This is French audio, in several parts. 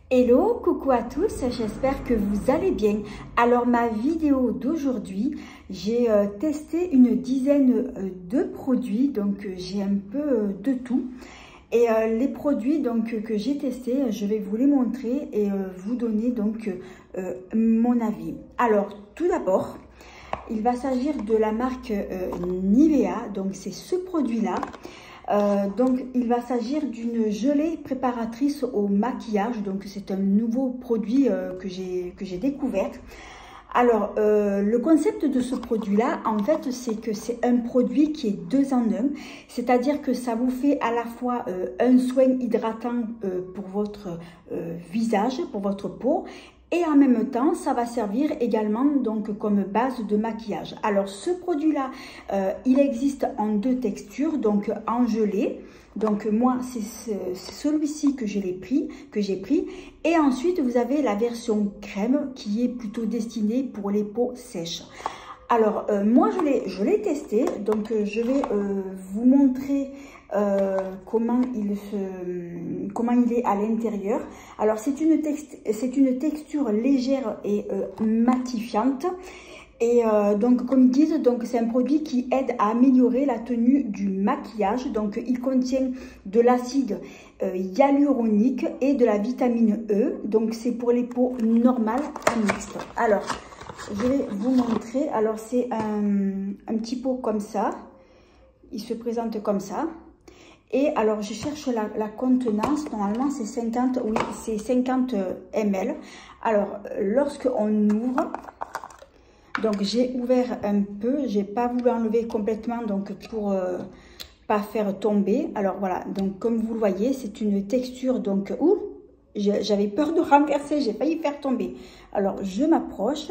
Hello, coucou à tous, j'espère que vous allez bien. Alors ma vidéo d'aujourd'hui, j'ai testé une dizaine de produits, donc j'ai un peu de tout. Et les produits donc que j'ai testés, je vais vous les montrer et vous donner donc mon avis. Alors tout d'abord, il va s'agir de la marque Nivea, donc c'est ce produit-là. Donc il va s'agir d'une gelée préparatrice au maquillage, donc c'est un nouveau produit que j'ai découvert. Alors le concept de ce produit là en fait c'est que c'est un produit qui est 2 en 1, c'est à dire que ça vous fait à la fois un soin hydratant pour votre visage, pour votre peau, et en même temps, ça va servir également donc comme base de maquillage. Alors ce produit-là, il existe en 2 textures, donc en gelée. Donc moi, c'est celui-ci que j'ai pris. Et ensuite, vous avez la version crème qui est plutôt destinée pour les peaux sèches. Alors moi, je l'ai testé, donc je vais vous montrer comment il est à l'intérieur. Alors c'est une texture légère et matifiante. Et donc comme ils disent, c'est un produit qui aide à améliorer la tenue du maquillage. Donc il contient de l'acide hyaluronique et de la vitamine E. Donc c'est pour les peaux normales à mixtes. Alors je vais vous montrer. Alors c'est un petit pot comme ça. Il se présente comme ça. Et alors je cherche la contenance. Normalement c'est 50, oui, c'est 50 ml. Alors lorsque on ouvre, donc j'ai ouvert un peu, j'ai pas voulu enlever complètement donc pour pas faire tomber. Alors voilà, donc comme vous le voyez, c'est une texture donc j'avais peur de renverser, j'ai failli faire tomber. Alors je m'approche.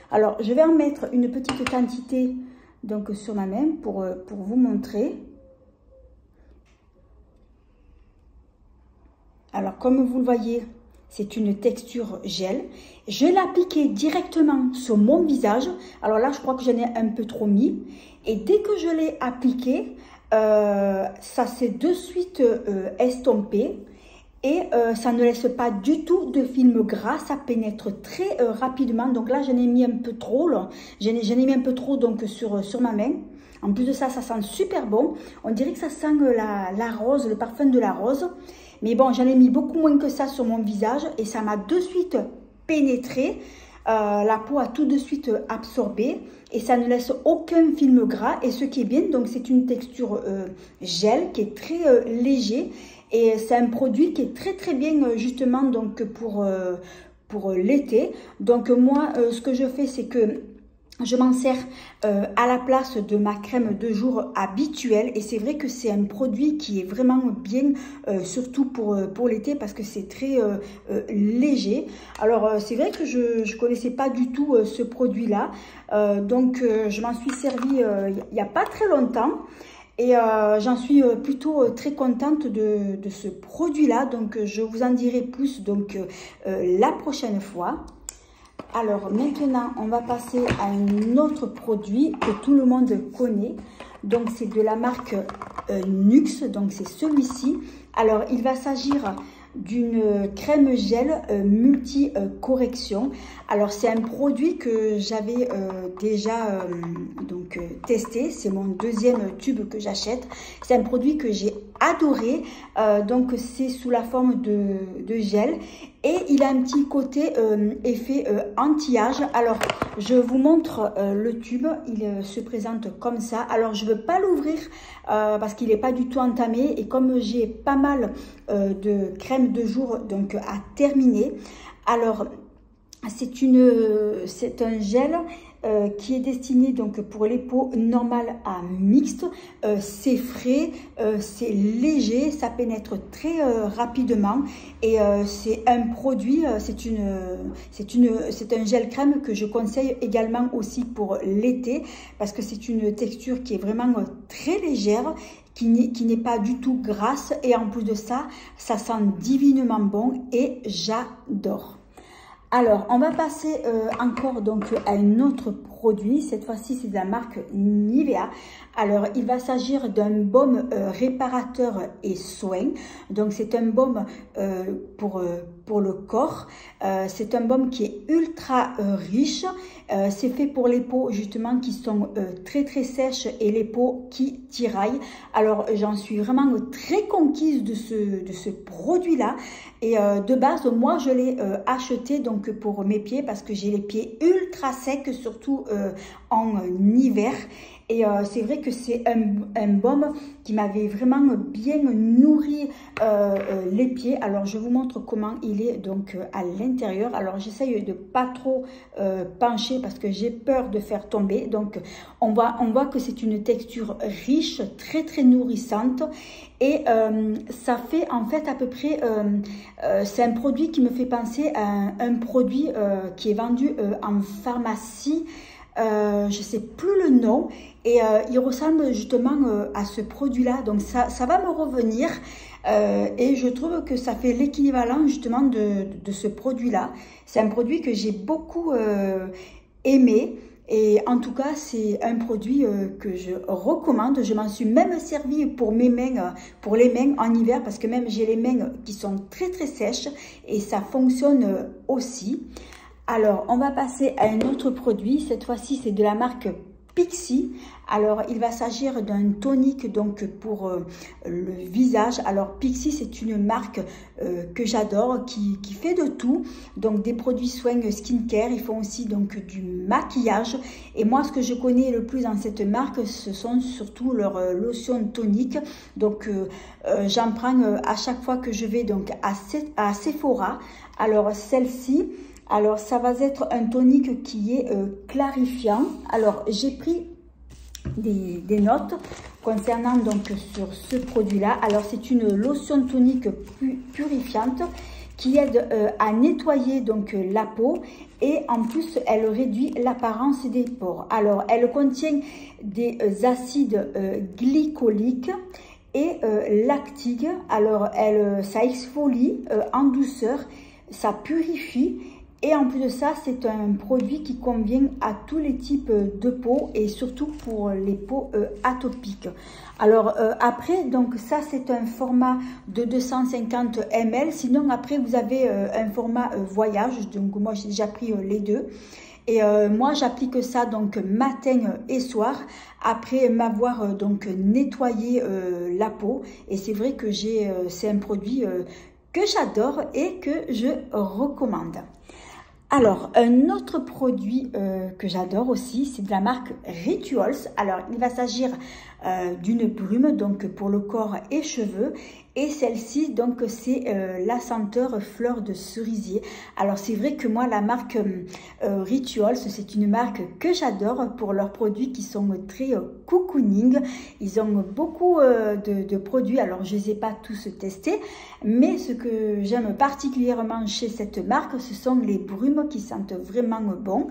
Alors je vais en mettre une petite quantité donc sur ma main pour vous montrer. Alors comme vous le voyez, c'est une texture gel. Je l'ai appliqué directement sur mon visage. Alors là, je crois que j'en ai un peu trop mis. Et dès que je l'ai appliqué, ça s'est de suite estompé. Et ça ne laisse pas du tout de film gras. Ça pénètre très rapidement. Donc là, j'en ai mis un peu trop. J'en ai mis un peu trop donc, sur ma main. En plus de ça, ça sent super bon. On dirait que ça sent la rose, le parfum de la rose. Mais bon, j'en ai mis beaucoup moins que ça sur mon visage et ça m'a de suite pénétré. La peau a tout de suite absorbé et ça ne laisse aucun film gras. Et ce qui est bien, donc c'est une texture gel qui est très léger. Et c'est un produit qui est très bien justement donc pour l'été. Donc moi, ce que je fais, c'est que je m'en sers à la place de ma crème de jour habituelle. Et c'est vrai que c'est un produit qui est vraiment bien, surtout pour l'été, parce que c'est très léger. Alors, c'est vrai que je ne connaissais pas du tout ce produit-là. Donc, je m'en suis servie il n'y a pas très longtemps. Et j'en suis plutôt très contente de ce produit-là. Donc, je vous en dirai plus donc, la prochaine fois. Alors maintenant, on va passer à un autre produit que tout le monde connaît. Donc c'est de la marque Nuxe, donc c'est celui-ci. Alors il va s'agir d'une crème gel multi-correction. Alors c'est un produit que j'avais déjà testé. C'est mon 2e tube que j'achète. C'est un produit que j'ai adoré. Donc c'est sous la forme de gel. Et il a un petit côté effet anti-âge. Alors, je vous montre le tube. Il se présente comme ça. Alors, je ne veux pas l'ouvrir parce qu'il n'est pas du tout entamé. Et comme j'ai pas mal de crème de jour donc, à terminer. Alors, c'est un gel qui est destiné donc pour les peaux normales à mixtes. C'est frais, c'est léger, ça pénètre très rapidement et c'est un produit, c'est un gel crème que je conseille également aussi pour l'été parce que c'est une texture qui est vraiment très légère, qui n'est pas du tout grasse et en plus de ça, ça sent divinement bon et j'adore. Alors, on va passer encore donc à un autre produit. Cette fois-ci, c'est de la marque Nivea. Alors, il va s'agir d'un baume réparateur et soin. Donc, c'est un baume pour le corps. C'est un baume qui est ultra riche. C'est fait pour les peaux justement qui sont très très sèches et les peaux qui tiraillent. Alors, j'en suis vraiment très conquise de ce produit-là. Et de base, moi, je l'ai acheté donc pour mes pieds parce que j'ai les pieds ultra secs, surtout en hiver. Et c'est vrai que c'est un baume qui m'avait vraiment bien nourri les pieds. Alors, je vous montre comment il est donc à l'intérieur. Alors, j'essaye de pas trop pencher parce que j'ai peur de faire tomber. Donc, on voit que c'est une texture riche, très très nourrissante. Et ça fait en fait à peu près, c'est un produit qui me fait penser à un produit qui est vendu en pharmacie. Je ne sais plus le nom et il ressemble justement à ce produit-là. Donc ça va me revenir et je trouve que ça fait l'équivalent justement de ce produit-là. C'est un produit que j'ai beaucoup aimé. Et en tout cas, c'est un produit que je recommande. Je m'en suis même servi pour mes mains, pour les mains en hiver, parce que même j'ai les mains qui sont très très sèches et ça fonctionne aussi. Alors, on va passer à un autre produit. Cette fois-ci, c'est de la marque Pixi. Alors, il va s'agir d'un tonique donc pour le visage. Alors, Pixi, c'est une marque que j'adore, qui fait de tout. Donc, des produits soins skincare. Ils font aussi donc du maquillage. Et moi, ce que je connais le plus dans cette marque, ce sont surtout leurs lotions toniques. Donc, j'en prends à chaque fois que je vais donc à Sephora. Alors, celle-ci... Alors, ça va être un tonique qui est clarifiant. Alors, j'ai pris des notes concernant donc sur ce produit-là. Alors, c'est une lotion tonique purifiante qui aide à nettoyer donc la peau et en plus, elle réduit l'apparence des pores. Alors, elle contient des acides glycoliques et lactiques. Alors, ça exfolie en douceur, ça purifie. Et en plus de ça, c'est un produit qui convient à tous les types de peau et surtout pour les peaux atopiques. Alors après, donc ça c'est un format de 250 ml. Sinon après vous avez un format voyage. Donc moi j'ai déjà pris les deux. Et moi j'applique ça donc matin et soir après m'avoir donc nettoyé la peau. Et c'est vrai que c'est un produit que j'adore et que je recommande. Alors, un autre produit que j'adore aussi, c'est de la marque Rituals. Alors, il va s'agir d'une brume donc pour le corps et cheveux. Et celle-ci, donc, c'est la senteur fleur de cerisier. Alors, c'est vrai que moi, la marque Rituals, c'est une marque que j'adore pour leurs produits qui sont très cocooning. Ils ont beaucoup de produits. Alors, je ne les ai pas tous testés. Mais ce que j'aime particulièrement chez cette marque, ce sont les brumes qui sentent vraiment bon.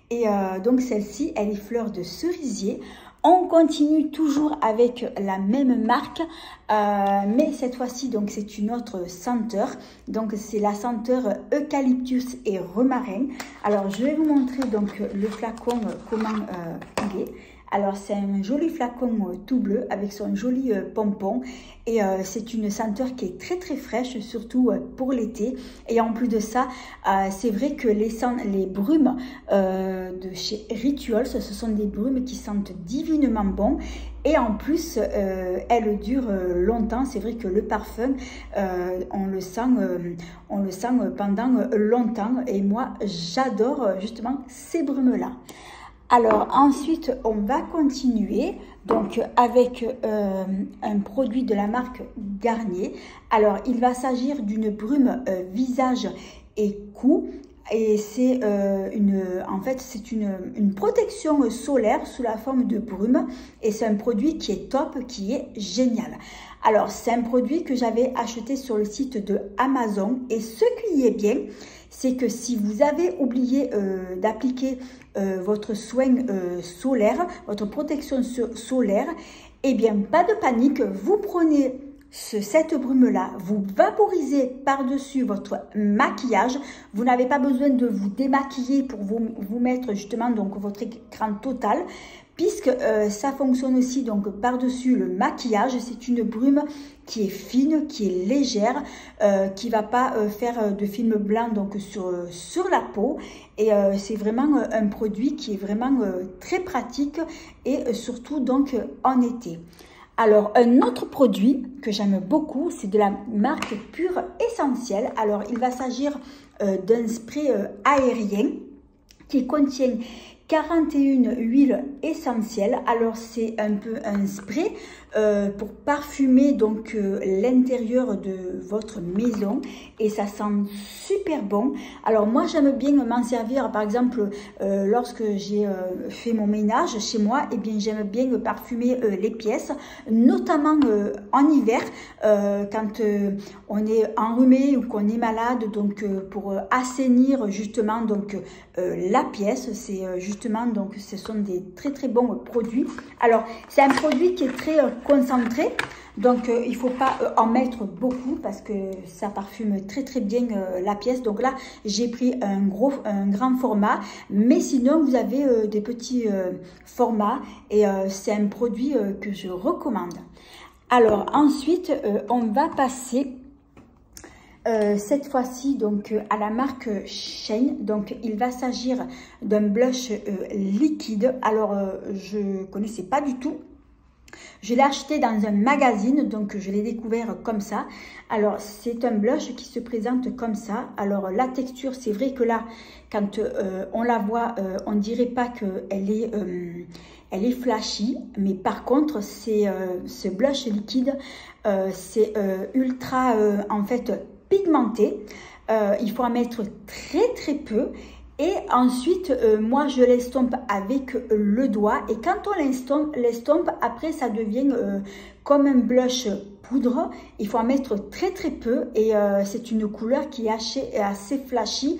Et donc, celle-ci, elle est fleur de cerisier. On continue toujours avec la même marque, mais cette fois-ci, donc c'est une autre senteur. Donc c'est la senteur eucalyptus et romarin. Alors je vais vous montrer donc le flacon comment il est. Alors c'est un joli flacon tout bleu avec son joli pompon et c'est une senteur qui est très très fraîche, surtout pour l'été. Et en plus de ça, c'est vrai que les brumes de chez Rituals, ce sont des brumes qui sentent divinement bon. Et en plus, elles durent longtemps. C'est vrai que le parfum, on le sent pendant longtemps. Et moi, j'adore justement ces brumes-là. Alors ensuite, on va continuer donc avec un produit de la marque Garnier. Alors, il va s'agir d'une brume visage et cou. Et c'est en fait, c'est une protection solaire sous la forme de brume. Et c'est un produit qui est top, qui est génial. Alors, c'est un produit que j'avais acheté sur le site de Amazon. Et ce qui est bien, c'est que si vous avez oublié d'appliquer votre soin solaire, votre protection solaire, eh bien, pas de panique. Vous prenez cette brume-là, vous vaporisez par-dessus votre maquillage. Vous n'avez pas besoin de vous démaquiller pour vous mettre justement donc votre écran total, puisque ça fonctionne aussi donc par-dessus le maquillage. C'est une brume qui est fine, qui est légère, qui va pas faire de film blanc donc sur la peau. Et c'est vraiment un produit qui est vraiment très pratique et surtout donc en été. Alors, un autre produit que j'aime beaucoup, c'est de la marque Pure Essentiel. Alors, il va s'agir d'un spray aérien qui contient 41 huiles essentielles. Alors, c'est un peu un spray pour parfumer donc l'intérieur de votre maison et ça sent super bon. Alors moi j'aime bien m'en servir par exemple lorsque j'ai fait mon ménage chez moi, et bien j'aime bien parfumer les pièces, notamment en hiver quand on est enrhumé ou qu'on est malade, donc pour assainir justement donc la pièce. C'est justement donc ce sont des très bons produits. Alors c'est un produit qui est très concentré, donc il faut pas en mettre beaucoup parce que ça parfume très bien la pièce. Donc là j'ai pris un grand format, mais sinon vous avez des petits formats et c'est un produit que je recommande. Alors ensuite on va passer cette fois-ci donc à la marque Shane. Donc il va s'agir d'un blush liquide. Alors je connaissais pas du tout. Je l'ai acheté dans un magazine, donc je l'ai découvert comme ça. Alors c'est un blush qui se présente comme ça. Alors la texture, c'est vrai que là quand on la voit, on dirait pas qu'elle est elle est flashy, mais par contre c'est ce blush liquide, c'est ultra en fait pigmenté. Il faut en mettre très peu. Et ensuite, moi, je l'estompe avec le doigt. Et quand on l'estompe, après, ça devient comme un blush poudre. Il faut en mettre très peu. Et c'est une couleur qui est assez flashy.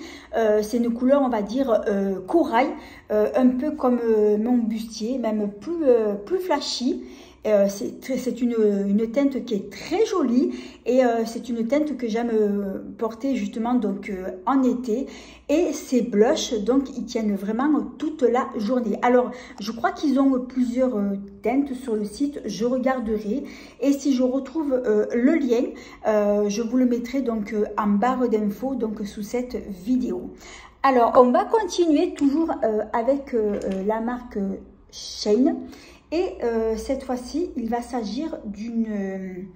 C'est une couleur, on va dire, corail. Un peu comme mon bustier, même plus flashy. C'est une teinte qui est très jolie et c'est une teinte que j'aime porter justement donc en été. Et ces blushs donc ils tiennent vraiment toute la journée. Alors je crois qu'ils ont plusieurs teintes sur le site, je regarderai et si je retrouve le lien je vous le mettrai donc en barre d'infos donc sous cette vidéo. Alors on va continuer toujours avec la marque Shane. Et cette fois-ci, il va s'agir d'une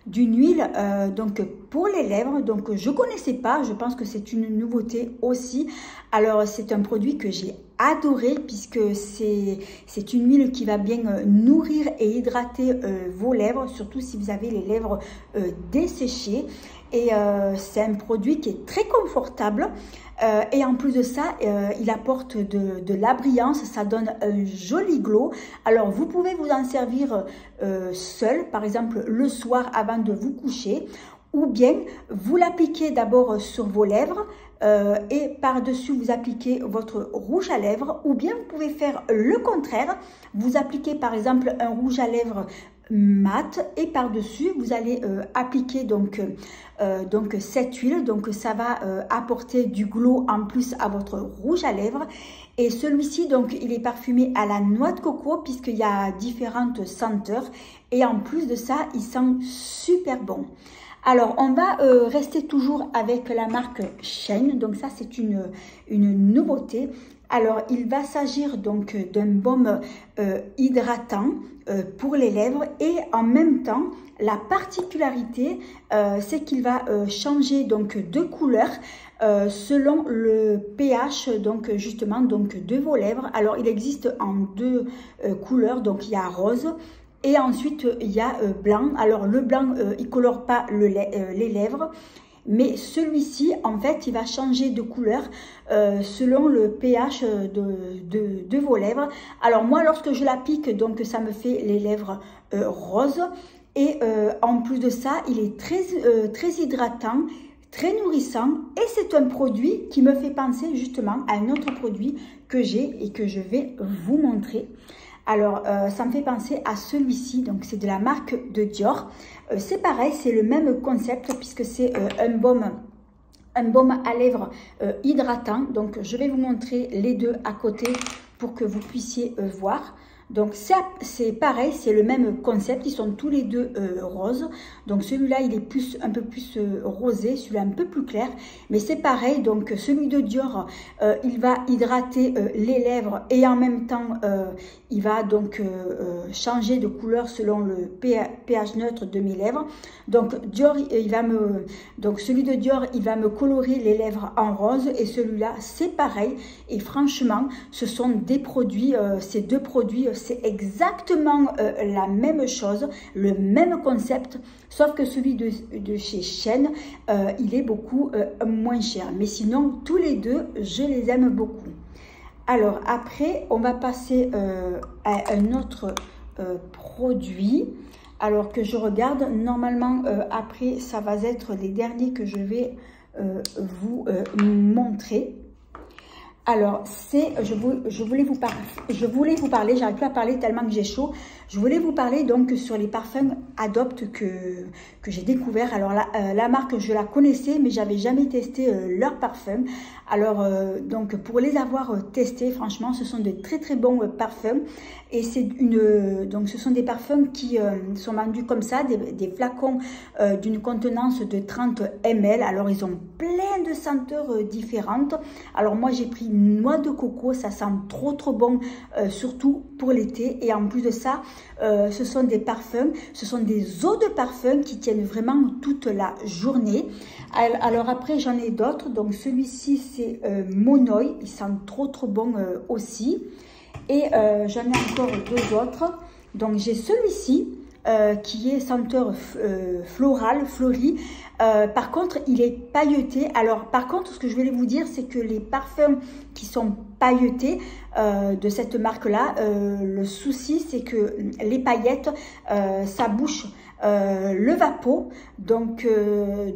huile donc pour les lèvres. Donc je connaissais pas, je pense que c'est une nouveauté aussi. Alors c'est un produit que j'ai adoré puisque c'est une huile qui va bien nourrir et hydrater vos lèvres, surtout si vous avez les lèvres desséchées. Et c'est un produit qui est très confortable. Et en plus de ça, il apporte de la brillance, ça donne un joli glow. Alors vous pouvez vous en servir seul, par exemple le soir avant de vous coucher, ou bien vous l'appliquez d'abord sur vos lèvres et par-dessus vous appliquez votre rouge à lèvres, ou bien vous pouvez faire le contraire, vous appliquez par exemple un rouge à lèvres mat et par-dessus vous allez appliquer donc cette huile, donc ça va apporter du glow en plus à votre rouge à lèvres. Et celui-ci donc il est parfumé à la noix de coco puisqu'il y a différentes senteurs et en plus de ça il sent super bon. Alors on va rester toujours avec la marque Shane, donc ça c'est une nouveauté. Alors il va s'agir donc d'un baume hydratant pour les lèvres et en même temps la particularité c'est qu'il va changer donc de couleur selon le pH donc justement donc de vos lèvres. Alors il existe en deux couleurs, donc il y a rose et ensuite il y a blanc. Alors le blanc il colore pas les lèvres, mais celui-ci en fait il va changer de couleur selon le pH de vos lèvres. Alors moi lorsque je l'applique donc ça me fait les lèvres roses et en plus de ça il est très hydratant, très nourrissant et c'est un produit qui me fait penser justement à un autre produit que j'ai et que je vais vous montrer. Alors, ça me fait penser à celui-ci, donc c'est de la marque de Dior. C'est pareil, c'est le même concept puisque c'est un baume à lèvres hydratant. Donc, je vais vous montrer les deux à côté pour que vous puissiez voir. Donc, c'est pareil, c'est le même concept. Ils sont tous les deux roses. Donc, celui-là, il est un peu plus rosé. Celui-là, un peu plus clair. Mais c'est pareil. Donc, celui de Dior, il va hydrater les lèvres. Et en même temps, il va donc changer de couleur selon le pH neutre de mes lèvres. Donc, celui de Dior, il va me colorer les lèvres en rose. Et celui-là, c'est pareil. Et franchement, ce sont des produits, ces deux produits, c'est exactement la même chose, le même concept, sauf que celui de chez Shein, il est beaucoup moins cher. Mais sinon, tous les deux, je les aime beaucoup. Alors après, on va passer à un autre produit. Alors que je regarde, normalement, après, ça va être les derniers que je vais vous montrer. Alors, je voulais vous parler, j'arrive plus à parler tellement que j'ai chaud. Je voulais vous parler donc sur les parfums Adopt que j'ai découvert. Alors, la marque, je la connaissais, mais j'avais jamais testé leur parfum. Alors, donc, pour les avoir testés, franchement, ce sont de très très bons parfums. Et donc, ce sont des parfums qui sont vendus comme ça, des flacons d'une contenance de 30 ml. Alors, ils ont plein de senteurs différentes. Alors, moi, j'ai pris noix de coco, ça sent trop trop bon, surtout pour l'été. Et en plus de ça, ce sont des parfums, ce sont des eaux de parfum qui tiennent vraiment toute la journée. Alors après, j'en ai d'autres. Donc, celui-ci, c'est Monoi. Il sent trop trop bon aussi. Et j'en ai encore deux autres. Donc, j'ai celui-ci qui est senteur florale, fleurie. Par contre, il est pailleté. Alors, par contre, ce que je voulais vous dire, c'est que les parfums qui sont pailletés de cette marque-là, le souci, c'est que les paillettes, ça bouche le vapeau. Donc,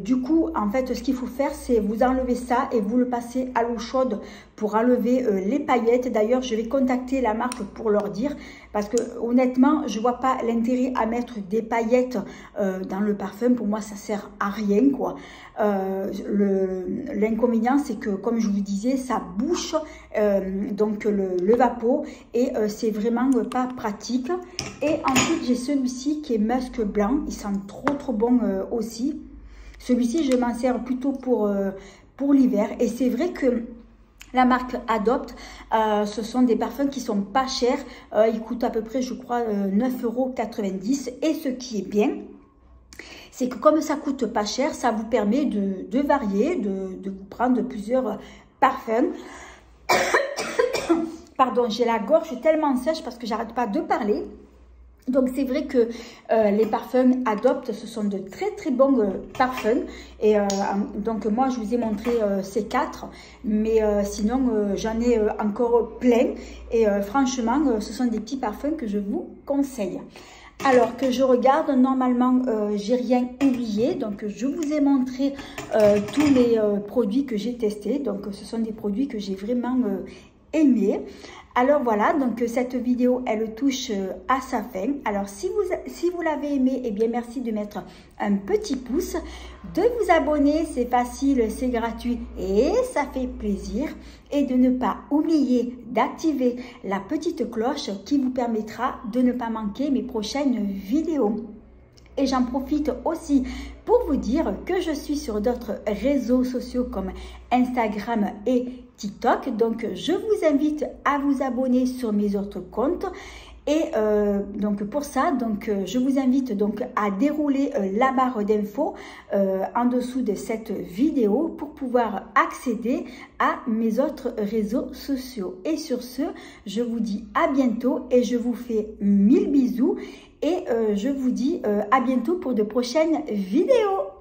du coup, en fait, ce qu'il faut faire, c'est vous enlever ça et vous le passez à l'eau chaude pour enlever les paillettes. D'ailleurs, je vais contacter la marque pour leur dire, parce que honnêtement, je vois pas l'intérêt à mettre des paillettes dans le parfum. Pour moi, ça sert à rien, quoi. L'inconvénient, c'est que, comme je vous disais, ça bouche donc le vapeau et c'est vraiment pas pratique. Et ensuite, j'ai celui-ci qui est musc blanc. Il sent trop trop bon aussi. Celui-ci, je m'en sers plutôt pour l'hiver. Et c'est vrai que la marque Adopt, ce sont des parfums qui sont pas chers. Ils coûtent à peu près, je crois, 9,90 €. Et ce qui est bien, c'est que comme ça coûte pas cher, ça vous permet de varier, de vous prendre plusieurs parfums. Pardon, j'ai la gorge tellement sèche parce que j'arrête pas de parler. Donc, c'est vrai que les parfums Adopt, ce sont de très très bons parfums. Et donc, moi, je vous ai montré ces 4. Mais sinon, j'en ai encore plein. Et franchement, ce sont des petits parfums que je vous conseille. Alors que je regarde, normalement, j'ai rien oublié. Donc, je vous ai montré tous les produits que j'ai testés. Donc, ce sont des produits que j'ai vraiment aimés. Alors voilà, donc cette vidéo, elle touche à sa fin. Alors si vous l'avez aimé, eh bien merci de mettre un petit pouce, de vous abonner, c'est facile, c'est gratuit et ça fait plaisir. Et de ne pas oublier d'activer la petite cloche qui vous permettra de ne pas manquer mes prochaines vidéos. Et j'en profite aussi pour vous dire que je suis sur d'autres réseaux sociaux comme Instagram et TikTok. Donc, je vous invite à vous abonner sur mes autres comptes. Et donc, pour ça, donc, je vous invite donc à dérouler la barre d'infos en dessous de cette vidéo pour pouvoir accéder à mes autres réseaux sociaux. Et sur ce, je vous dis à bientôt et je vous fais 1000 bisous. Et je vous dis à bientôt pour de prochaines vidéos.